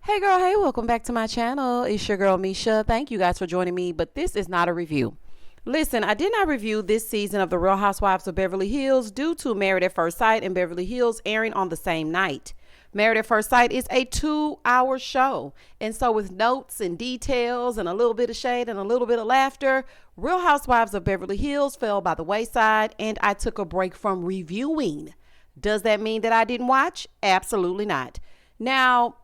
Hey girl, hey, welcome back to my channel. It's your girl Misha. Thank you guys for joining me, but this is not a review. Listen, I did not review this season of The Real Housewives of Beverly Hills due to Married at First Sight and Beverly Hills airing on the same night. Married at First Sight is a 2-hour show, and so with notes and details and a little bit of shade and a little bit of laughter, Real Housewives of Beverly Hills fell by the wayside and I took a break from reviewing. Does that mean that I didn't watch? Absolutely not. Now,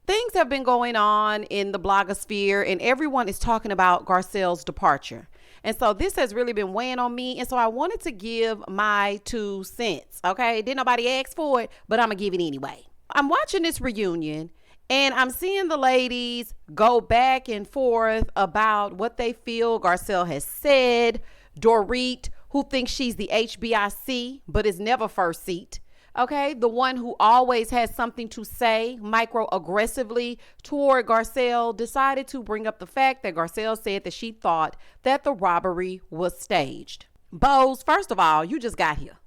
things have been going on in the blogosphere and everyone is talking about Garcelle's departure. And so this has really been weighing on me. And so I wanted to give my 2 cents. Okay. Didn't nobody ask for it, but I'm going to give it anyway. I'm watching this reunion and I'm seeing the ladies go back and forth about what they feel Garcelle has said. Dorit, who thinks she's the HBIC, but is never first seat. Okay, the one who always has something to say microaggressively toward Garcelle, decided to bring up the fact that Garcelle said that she thought that the robbery was staged. Bose, first of all, you just got here.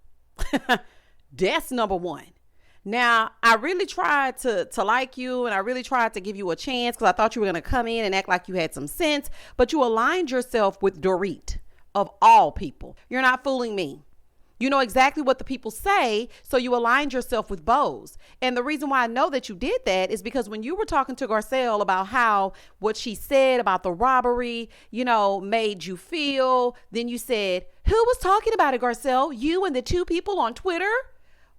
That's number one. Now, I really tried to like you and I really tried to give you a chance because I thought you were going to come in and act like you had some sense, but you aligned yourself with Dorit, of all people. You're not fooling me. You know exactly what the people say, so you aligned yourself with Bose. And the reason why I know that you did that is because when you were talking to Garcelle about how what she said about the robbery, made you feel, then you said, who was talking about it, Garcelle? You and the 2 people on Twitter?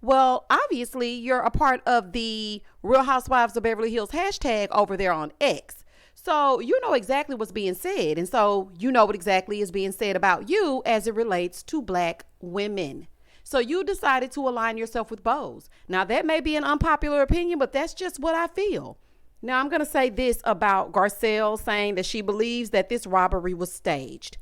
Well, obviously, you're a part of the Real Housewives of Beverly Hills hashtag over there on X. So you know exactly what's being said. And so you know what exactly is being said about you as it relates to Black women. So you decided to align yourself with Bose. Now that may be an unpopular opinion, but that's just what I feel. Now I'm going to say this about Garcelle saying that she believes that this robbery was staged.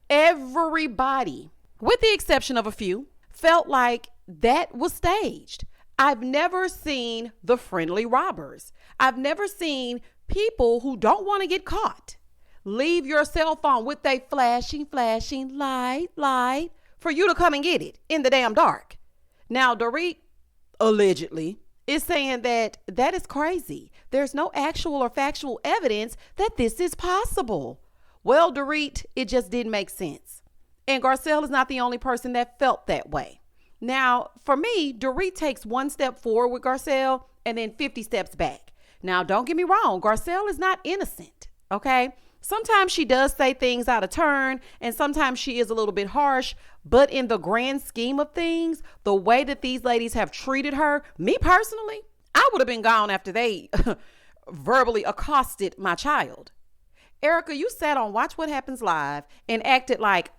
Everybody, with the exception of a few, felt like that was staged. I've never seen the friendly robbers. I've never seen people who don't want to get caught leave your cell phone with a flashing light for you to come and get it in the damn dark. Now, Dorit allegedly is saying that is crazy. There's no actual or factual evidence that this is possible. Well, Dorit, it just didn't make sense. And Garcelle is not the only person that felt that way. Now, for me, Dorit takes 1 step forward with Garcelle and then 50 steps back. Now, don't get me wrong. Garcelle is not innocent. Okay. Sometimes she does say things out of turn and sometimes she is a little bit harsh. But in the grand scheme of things, the way that these ladies have treated her, me personally, I would have been gone after they verbally accosted my child. Erica, you sat on Watch What Happens Live and acted like,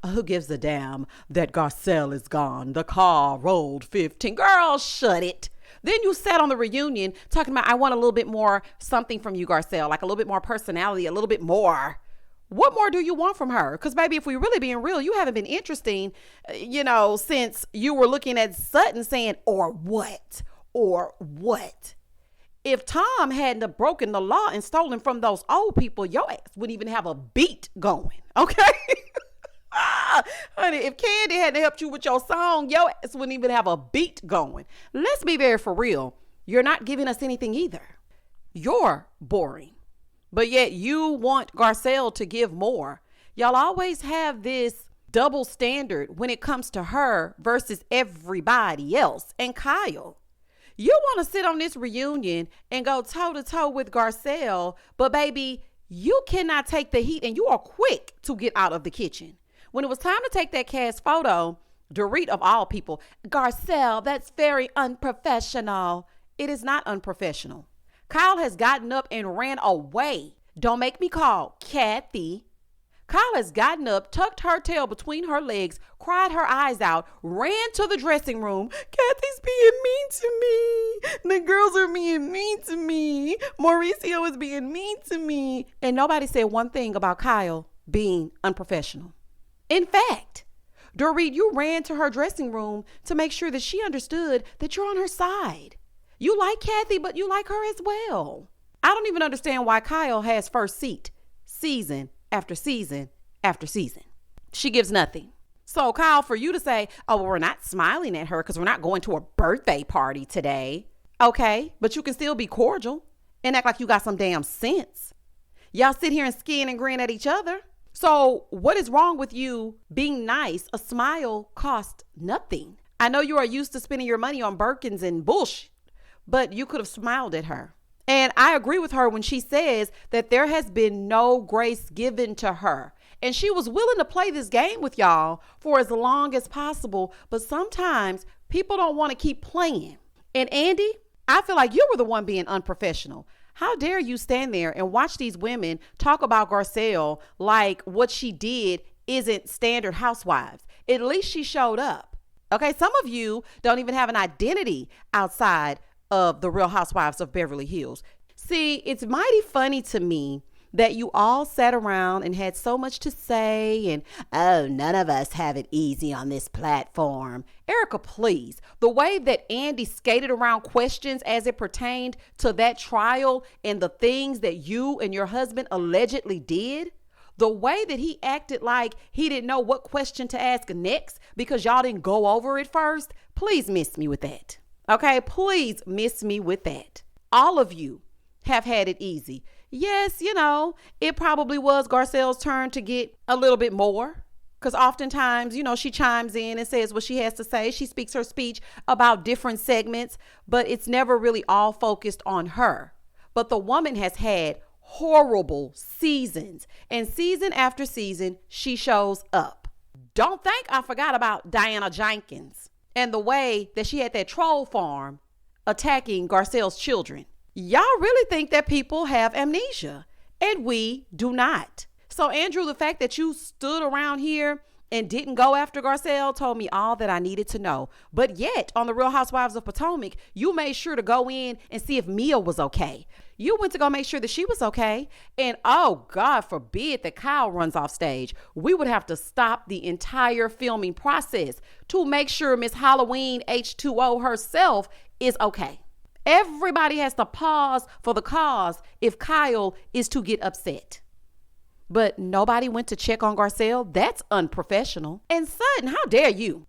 who gives a damn that Garcelle is gone? The car rolled 15. Girl, shut it. Then you sat on the reunion talking about, I want a little bit more something from you, Garcelle, like a little bit more personality, a little bit more. What more do you want from her? Because, baby, if we're really being real, you haven't been interesting, since you were looking at Sutton saying, or what? If Tom hadn't have broken the law and stolen from those old people, your ass wouldn't even have a beat going. Okay. Honey, if Candy hadn't helped you with your song, your ass wouldn't even have a beat going. Let's be very for real. You're not giving us anything either. You're boring. But yet you want Garcelle to give more. Y'all always have this double standard when it comes to her versus everybody else. And Kyle, you want to sit on this reunion and go toe to toe with Garcelle, but baby, you cannot take the heat and you are quick to get out of the kitchen. When it was time to take that cast photo, Dorit of all people, Garcelle, that's very unprofessional. It is not unprofessional. Kyle has gotten up and ran away. Don't make me call Kathy. Kyle has gotten up, tucked her tail between her legs, cried her eyes out, ran to the dressing room. Kathy's being mean to me. The girls are being mean to me. Mauricio is being mean to me. And nobody said one thing about Kyle being unprofessional. In fact, Dorit, you ran to her dressing room to make sure that she understood that you're on her side. You like Kathy, but you like her as well. I don't even understand why Kyle has first seat season after season after season. She gives nothing. So Kyle, for you to say, oh, well, we're not smiling at her because we're not going to a birthday party today. Okay, but you can still be cordial. and act like you got some damn sense. Y'all sit here and skin and grin at each other. So what is wrong with you being nice? A smile costs nothing. I know you are used to spending your money on Birkins and bullshit, but you could have smiled at her. And I agree with her when she says that there has been no grace given to her. And she was willing to play this game with y'all for as long as possible. But sometimes people don't want to keep playing. And Andy, I feel like you were the one being unprofessional. How dare you stand there and watch these women talk about Garcelle like what she did isn't standard housewives. At least she showed up. Okay, some of you don't even have an identity outside of the Real Housewives of Beverly Hills. See, it's mighty funny to me that you all sat around and had so much to say and, oh, none of us have it easy on this platform. Erica, please. The way that Andy skated around questions as it pertained to that trial and the things that you and your husband allegedly did, the way that he acted like he didn't know what question to ask next because y'all didn't go over it first, please miss me with that. Okay, please miss me with that. All of you have had it easy. Yes, it probably was Garcelle's turn to get a little bit more because oftentimes, she chimes in and says what she has to say. She speaks her speech about different segments, but it's never really all focused on her. But the woman has had horrible seasons, and season after season, she shows up. Don't think I forgot about Diana Jenkins and the way that she had that troll farm attacking Garcelle's children. Y'all really think that people have amnesia, and we do not. So, Andrew, the fact that you stood around here and didn't go after Garcelle told me all that I needed to know. But yet, on the Real Housewives of Potomac, you made sure to go in and see if Mia was okay. You went to go make sure that she was okay. And oh, God forbid that Kyle runs off stage. We would have to stop the entire filming process to make sure Miss Halloween H2O herself is okay. Everybody has to pause for the cause if Kyle is to get upset. But nobody went to check on Garcelle. That's unprofessional. And Sutton, how dare you?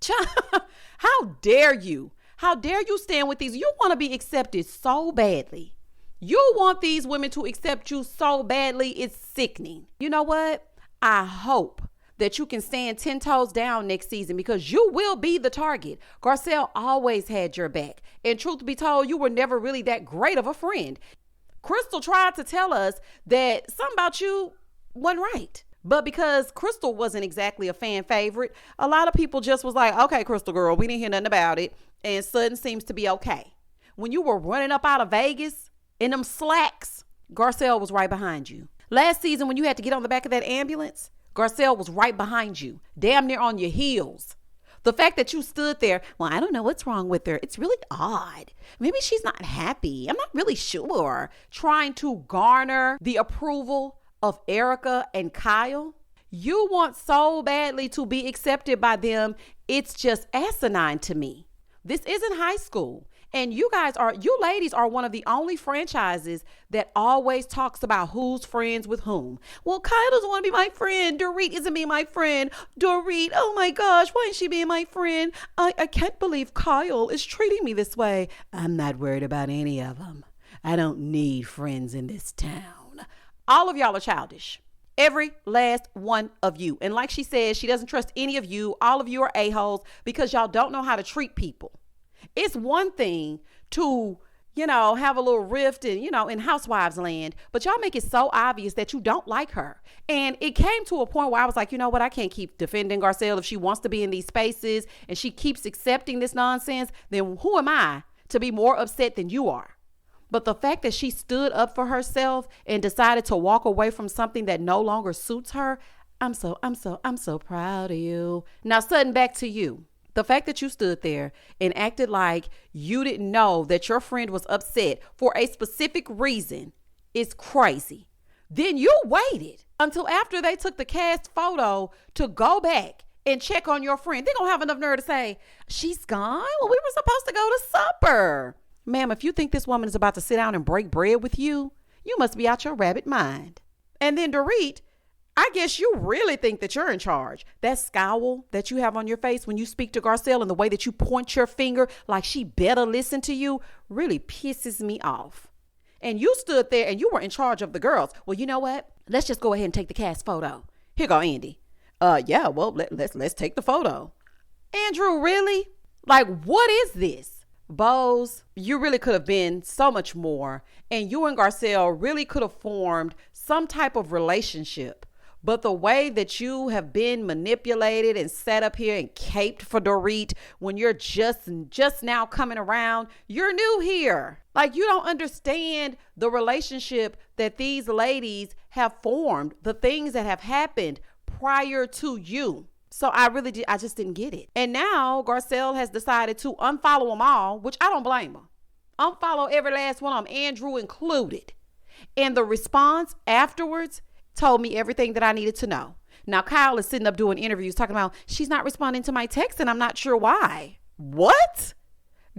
How dare you? How dare you stand with these? You want to be accepted so badly. You want these women to accept you so badly. It's sickening. You know what? I hope that you can stand 10 toes down next season because you will be the target. Garcelle always had your back. And truth be told, you were never really that great of a friend. Crystal tried to tell us that something about you wasn't right. But because Crystal wasn't exactly a fan favorite, a lot of people just was like, okay, Crystal girl, we didn't hear nothing about it. And Sutton seems to be okay. When you were running up out of Vegas in them slacks, Garcelle was right behind you. Last season, when you had to get on the back of that ambulance, Garcelle was right behind you, damn near on your heels. The fact that you stood there, well, I don't know what's wrong with her. It's really odd. Maybe she's not happy. I'm not really sure. Trying to garner the approval of Erica and Kyle. You want so badly to be accepted by them. It's just asinine to me. This isn't high school. And you ladies are one of the only franchises that always talks about who's friends with whom. Well, Kyle doesn't want to be my friend. Dorit isn't being my friend. Dorit, oh my gosh, why isn't she being my friend? I can't believe Kyle is treating me this way. I'm not worried about any of them. I don't need friends in this town. All of y'all are childish. Every last one of you. And like she says, she doesn't trust any of you. All of you are a-holes because y'all don't know how to treat people. It's one thing to, have a little rift in Housewives land, but y'all make it so obvious that you don't like her. And it came to a point where I was like, you know what? I can't keep defending Garcelle. If she wants to be in these spaces and she keeps accepting this nonsense, then who am I to be more upset than you are? But the fact that she stood up for herself and decided to walk away from something that no longer suits her, I'm so proud of you. Now, Sutton, back to you. The fact that you stood there and acted like you didn't know that your friend was upset for a specific reason is crazy. Then you waited until after they took the cast photo to go back and check on your friend. They don't have enough nerve to say, she's gone? Well, we were supposed to go to supper. Ma'am, if you think this woman is about to sit down and break bread with you, you must be out your rabbit mind. And then Dorit, I guess you really think that you're in charge. That scowl that you have on your face when you speak to Garcelle and the way that you point your finger like she better listen to you really pisses me off. And you stood there and you were in charge of the girls. Well, you know what? Let's just go ahead and take the cast photo. Here go Andy. Yeah, well, let's take the photo. Andrew, really? Like, what is this? Bose, you really could have been so much more. And you and Garcelle really could have formed some type of relationship. But the way that you have been manipulated and set up here and caped for Dorit when you're just now coming around, you're new here. Like, you don't understand the relationship that these ladies have formed, the things that have happened prior to you. So I just didn't get it. And now Garcelle has decided to unfollow them all, which I don't blame her. Unfollow every last one of them, Andrew included. And the response afterwards told me everything that I needed to know. Now Kyle is sitting up doing interviews talking about she's not responding to my text and I'm not sure why. What?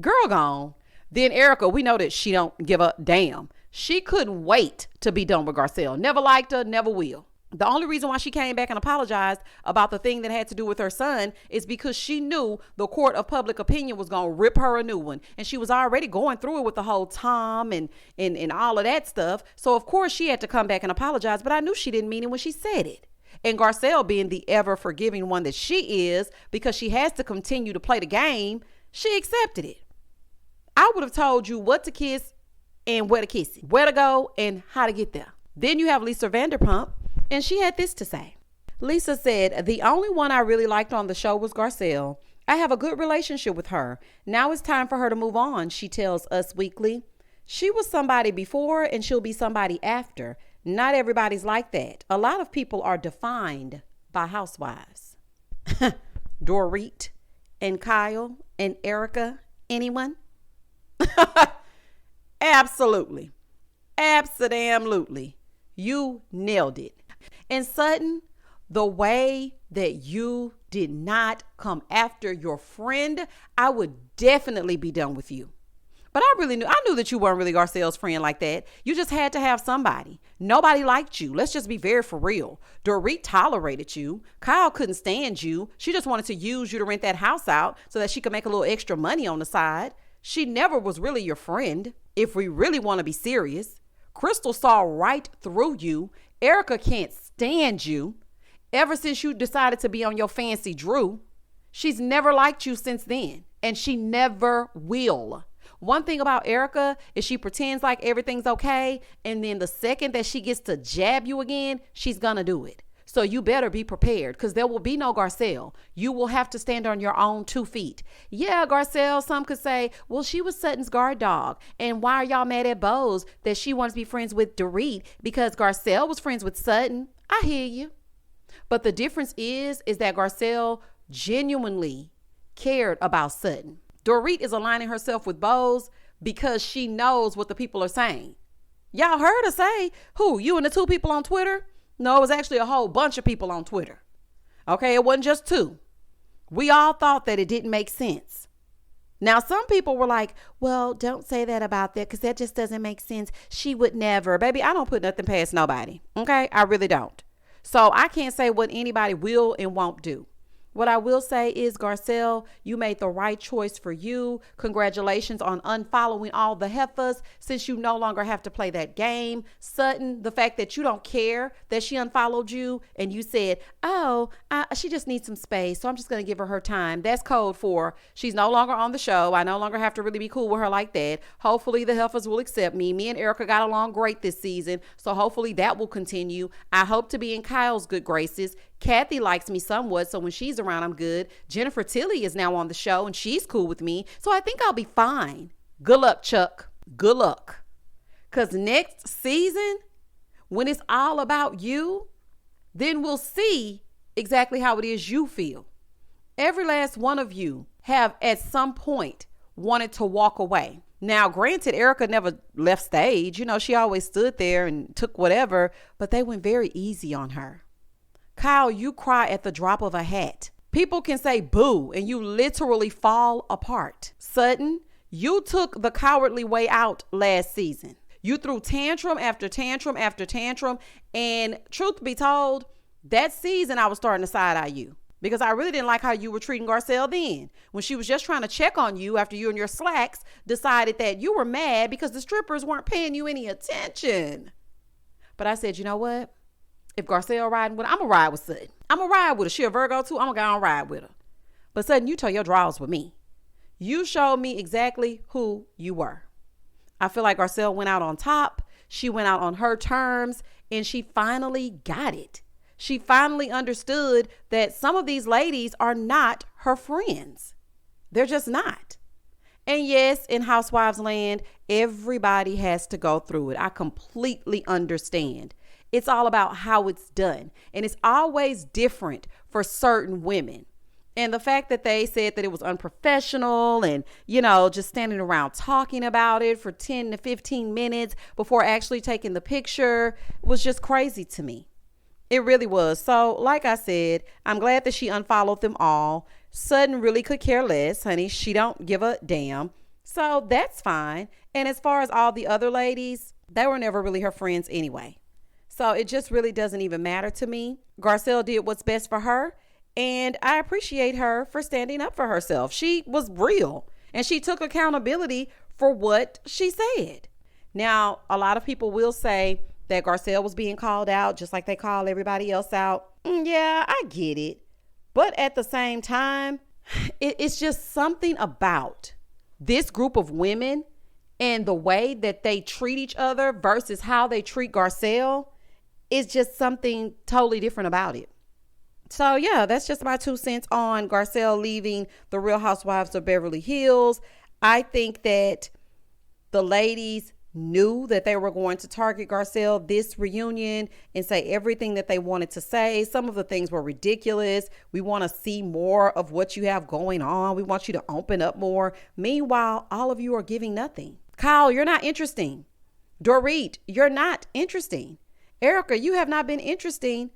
Girl gone. Then Erica, we know that she don't give a damn. She couldn't wait to be done with Garcelle. Never liked her, never will. The only reason why she came back and apologized about the thing that had to do with her son is because she knew the court of public opinion was going to rip her a new one. And she was already going through it with the whole Tom and all of that stuff. So, of course, she had to come back and apologize. But I knew she didn't mean it when she said it. And Garcelle, being the ever forgiving one that she is, because she has to continue to play the game, she accepted it. I would have told you what to kiss and where to kiss it, where to go and how to get there. Then you have Lisa Vanderpump. And she had this to say. Lisa said, the only one I really liked on the show was Garcelle. I have a good relationship with her. Now it's time for her to move on, she tells Us Weekly. She was somebody before and she'll be somebody after. Not everybody's like that. A lot of people are defined by housewives. Dorit and Kyle and Erica, anyone? Absolutely. Abso-damn-lutely. You nailed it. And Sutton, the way that you did not come after your friend, I would definitely be done with you. But I knew that you weren't really Garcelle's friend like that. You just had to have somebody. Nobody liked you. Let's just be very for real. Dorit tolerated you. Kyle couldn't stand you. She just wanted to use you to rent that house out so that she could make a little extra money on the side. She never was really your friend, if we really want to be serious. Crystal saw right through you. Erica can't stand you. Ever since you decided to be on your fancy Drew, she's never liked you since then, and she never will. One thing about Erica is she pretends like everything's okay, and then the second that she gets to jab you again, she's gonna do it. So you better be prepared, because there will be no Garcelle. You will have to stand on your own 2 feet. Yeah, Garcelle, some could say, well, she was Sutton's guard dog. And why are y'all mad at Bose that she wants to be friends with Dorit because Garcelle was friends with Sutton? I hear you. But the difference is that Garcelle genuinely cared about Sutton. Dorit is aligning herself with Bose because she knows what the people are saying. Y'all heard her say, who, you and the 2 people on Twitter? No, it was actually a whole bunch of people on Twitter. Okay, it wasn't just 2. We all thought that it didn't make sense. Now, some people were like, well, don't say that about that because that just doesn't make sense. She would never. Baby, I don't put nothing past nobody. Okay, I really don't. So I can't say what anybody will and won't do. What I will say is, Garcelle, you made the right choice for you. Congratulations on unfollowing all the heifers since you no longer have to play that game. Sutton, the fact that you don't care that she unfollowed you and you said, she just needs some space, so I'm just going to give her time. That's code for she's no longer on the show. I no longer have to really be cool with her like that. Hopefully the heifers will accept me. Me and Erica got along great this season, so hopefully that will continue. I hope to be in Kyle's good graces. Kathy likes me somewhat, so when she's around, I'm good. Jennifer Tilly is now on the show, and she's cool with me, so I think I'll be fine. Good luck, Chuck. Good luck. Because next season, when it's all about you, then we'll see exactly how it is you feel. Every last one of you have at some point wanted to walk away. Now, granted, Erica never left stage. You know, she always stood there and took whatever, but they went very easy on her. Kyle, you cry at the drop of a hat. People can say boo and you literally fall apart. Sutton, you took the cowardly way out last season. You threw tantrum after tantrum after tantrum. And truth be told, that season I was starting to side eye you because I really didn't like how you were treating Garcelle then, when she was just trying to check on you after you and your slacks decided that you were mad because the strippers weren't paying you any attention. But I said, you know what? If Garcelle riding with her, I'm going to ride with Sutton. I'm going to ride with her. She a Virgo too. I'm going to go and ride with her. But Sutton, you told your draws with me. You showed me exactly who you were. I feel like Garcelle went out on top. She went out on her terms, and she finally got it. She finally understood that some of these ladies are not her friends. They're just not. And yes, in Housewives land, everybody has to go through it. I completely understand. It's all about how it's done. And it's always different for certain women. And the fact that they said that it was unprofessional and, just standing around talking about it for 10 to 15 minutes before actually taking the picture was just crazy to me. It really was. So like I said, I'm glad that she unfollowed them all. Sutton really could care less, honey. She don't give a damn. So that's fine. And as far as all the other ladies, they were never really her friends anyway. So it just really doesn't even matter to me. Garcelle did what's best for her. And I appreciate her for standing up for herself. She was real and she took accountability for what she said. Now, a lot of people will say that Garcelle was being called out just like they call everybody else out. Yeah, I get it. But at the same time, it's just something about this group of women and the way that they treat each other versus how they treat Garcelle is just something totally different about it. So yeah, that's just my 2 cents on Garcelle leaving the Real Housewives of Beverly Hills. I think that the ladies knew that they were going to target Garcelle this reunion and say everything that they wanted to say. Some of the things were ridiculous. We want to see more of what you have going on. We want you to open up more. Meanwhile, all of you are giving nothing. Kyle, you're not interesting. Dorit, you're not interesting. Erica, you have not been interesting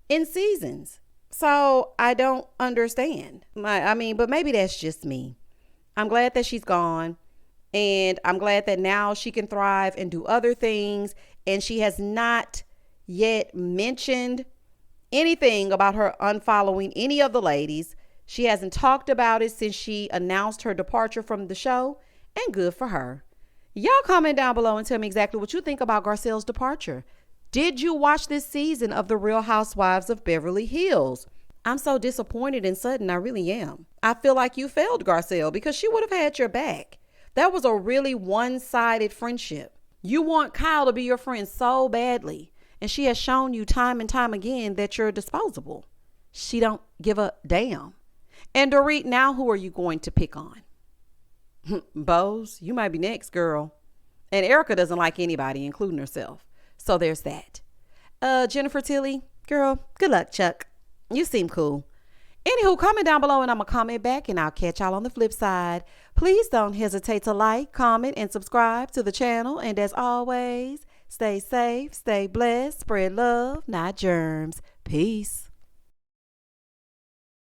in seasons. So I don't understand. But maybe that's just me. I'm glad that she's gone. And I'm glad that now she can thrive and do other things. And she has not yet mentioned anything about her unfollowing any of the ladies. She hasn't talked about it since she announced her departure from the show. And good for her. Y'all comment down below and tell me exactly what you think about Garcelle's departure. Did you watch this season of The Real Housewives of Beverly Hills? I'm so disappointed in Sutton. I really am. I feel like you failed Garcelle because she would have had your back. That was a really one-sided friendship. You want Kyle to be your friend so badly, and she has shown you time and time again that you're disposable. She don't give a damn. And Dorit, now who are you going to pick on? Bose, you might be next, girl. And Erica doesn't like anybody, including herself. So there's that. Jennifer Tilly, girl, good luck, Chuck. You seem cool. Anywho, comment down below and I'm going to comment back and I'll catch y'all on the flip side. Please don't hesitate to like, comment, and subscribe to the channel. And as always, stay safe, stay blessed, spread love, not germs. Peace.